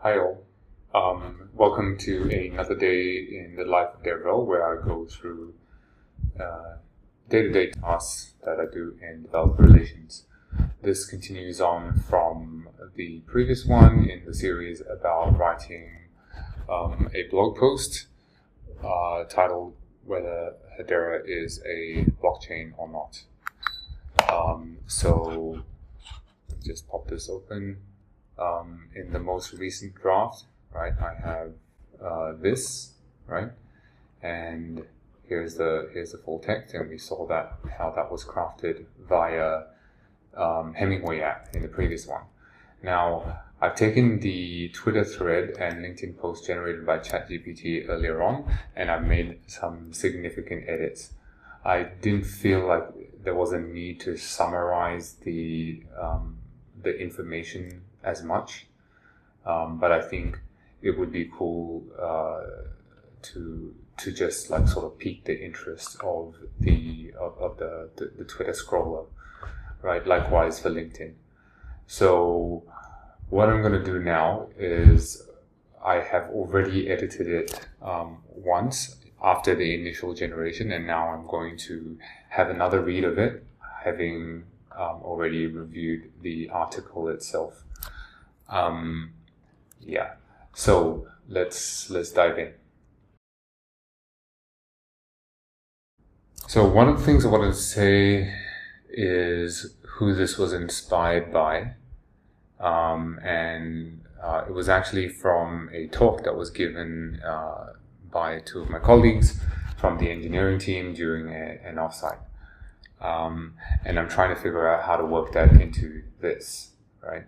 Hi all. Welcome to another day in the life of DevRel, where I go through day-to-day tasks that I do in developer relations. This continues on from the previous one in the series about writing a blog post titled Whether Hedera is a blockchain or not. So just pop this open. In the most recent draft, right, I have this, right, and here's the full text, and we saw that how that was crafted via Hemingway app in the previous one. Now, I've taken the Twitter thread and LinkedIn post generated by ChatGPT earlier on, and I've made some significant edits. I didn't feel like there was a need to summarize the information as much, but I think it would be cool to just like sort of pique the interest of the Twitter scroller, right? Likewise for LinkedIn. So what I'm going to do now is I have already edited it once after the initial generation, and now I'm going to have another read of it, having already reviewed the article itself. Yeah, so let's dive in. So one of the things I wanted to say is who this was inspired by, and it was actually from a talk that was given by two of my colleagues from the engineering team during an offsite. And I'm trying to figure out how to work that into this, right?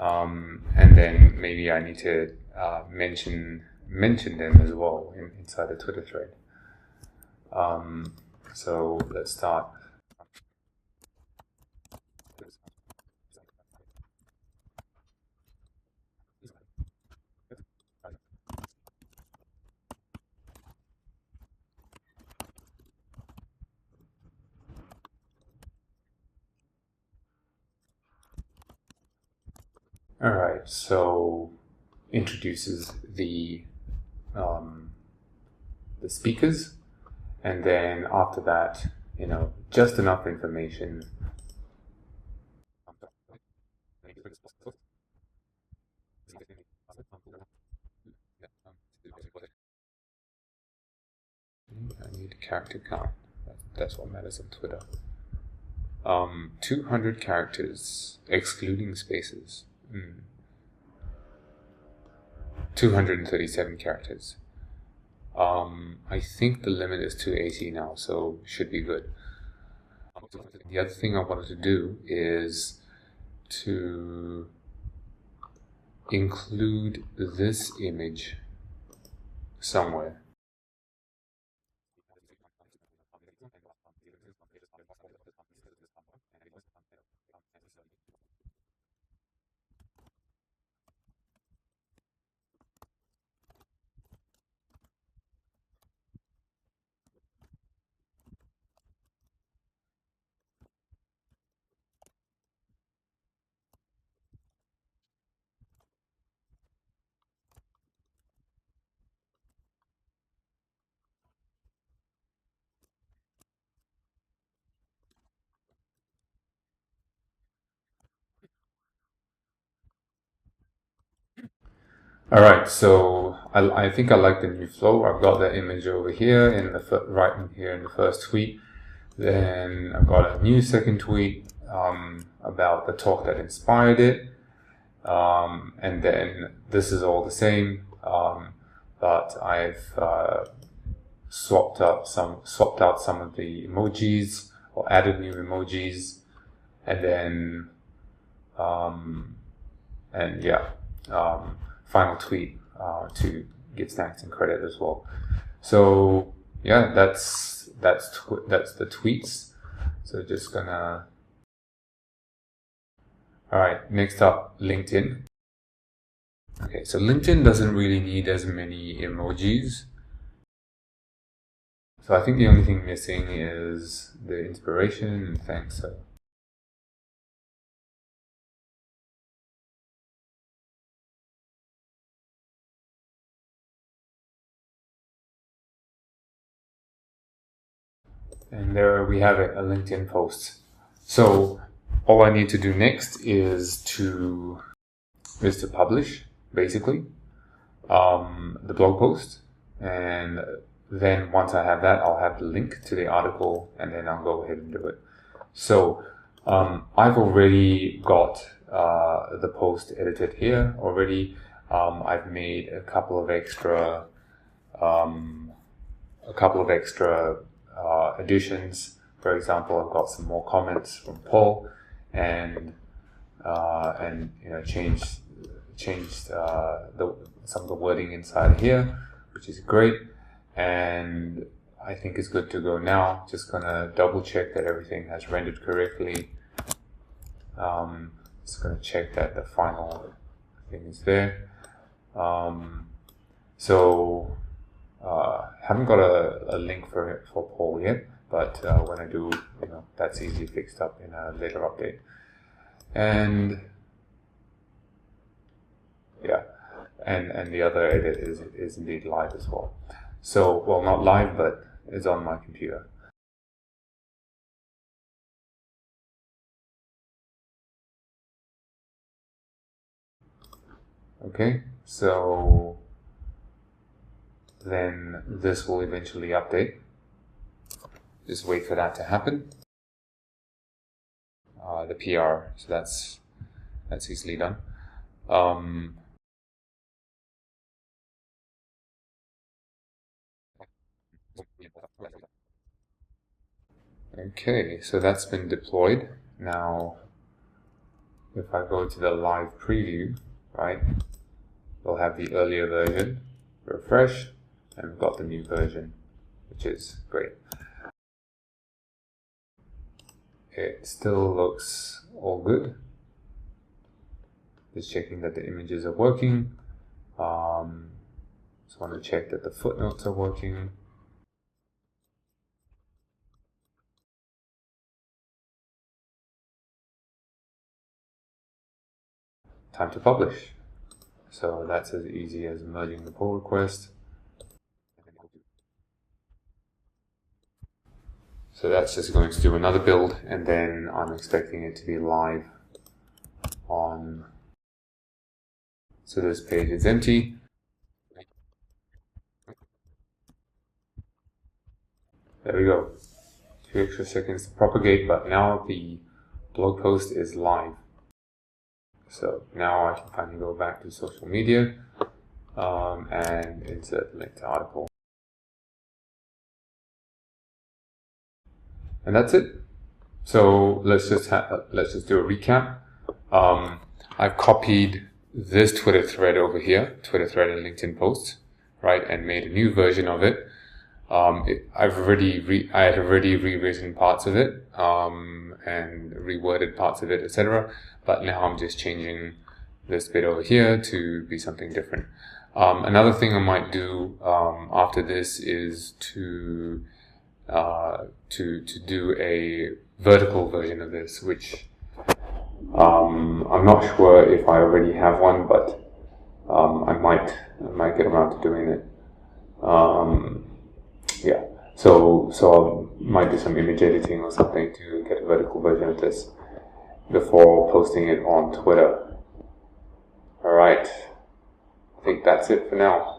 And then maybe I need to mention them as well inside the Twitter thread. So let's start. All right, so introduces the speakers, and then after that, just enough information. I need character count. That's what matters on Twitter. 200 characters, excluding spaces. 237 characters. I think the limit is 280 now, so should be good. The other thing I wanted to do is to include this image somewhere. All right, so I think I like the new flow. I've got the image over here in the right in here in the first tweet. Then I've got a new second tweet about the talk that inspired it, and then this is all the same, but I've swapped out some of the emojis or added new emojis, and then final tweet to give thanks and credit as well. So yeah, that's the tweets. So just gonna. All right, next up, LinkedIn. Okay, so LinkedIn doesn't really need as many emojis. So I think the only thing missing is the inspiration and thanks. So And there we have it, a LinkedIn post. So all I need to do next is to publish, basically, the blog post. And then once I have that, I'll have the link to the article, and then I'll go ahead and do it. So I've already got the post edited here already. I've made a couple of extra additions. For example, I've got some more comments from Paul, and changed some of the wording inside here, which is great. And I think it's good to go now. Just gonna double check that everything has rendered correctly. Just gonna check that the final thing is there. Haven't got a link for Paul yet, but when I do, that's easily fixed up in a later update. And yeah, and the other edit is indeed live as well. So, well, not live, but it's on my computer. Okay, so then this will eventually update. Just wait for that to happen. The PR, so that's easily done. Okay, so that's been deployed. Now, if I go to the live preview, right, we'll have the earlier version, refresh, and we've got the new version, which is great. It still looks all good. Just checking that the images are working. Just want to check that the footnotes are working. Time to publish. So that's as easy as merging the pull request. So that's just going to do another build, and then I'm expecting it to be live on. So this page is empty. There we go. 2 extra seconds to propagate, but now the blog post is live. So now I can finally go back to social media and insert the link to article. And that's it. So let's just do a recap. I've copied this Twitter thread over here, Twitter thread and LinkedIn posts, right, and made a new version of it. I had already rewritten parts of it and reworded parts of it, etc. But now I'm just changing this bit over here to be something different. Another thing I might do after this is to do a vertical version of this, which I'm not sure if I already have one, but I might get around to doing it. Yeah, so I might do some image editing or something to get a vertical version of this before posting it on Twitter. Alright, I think that's it for now.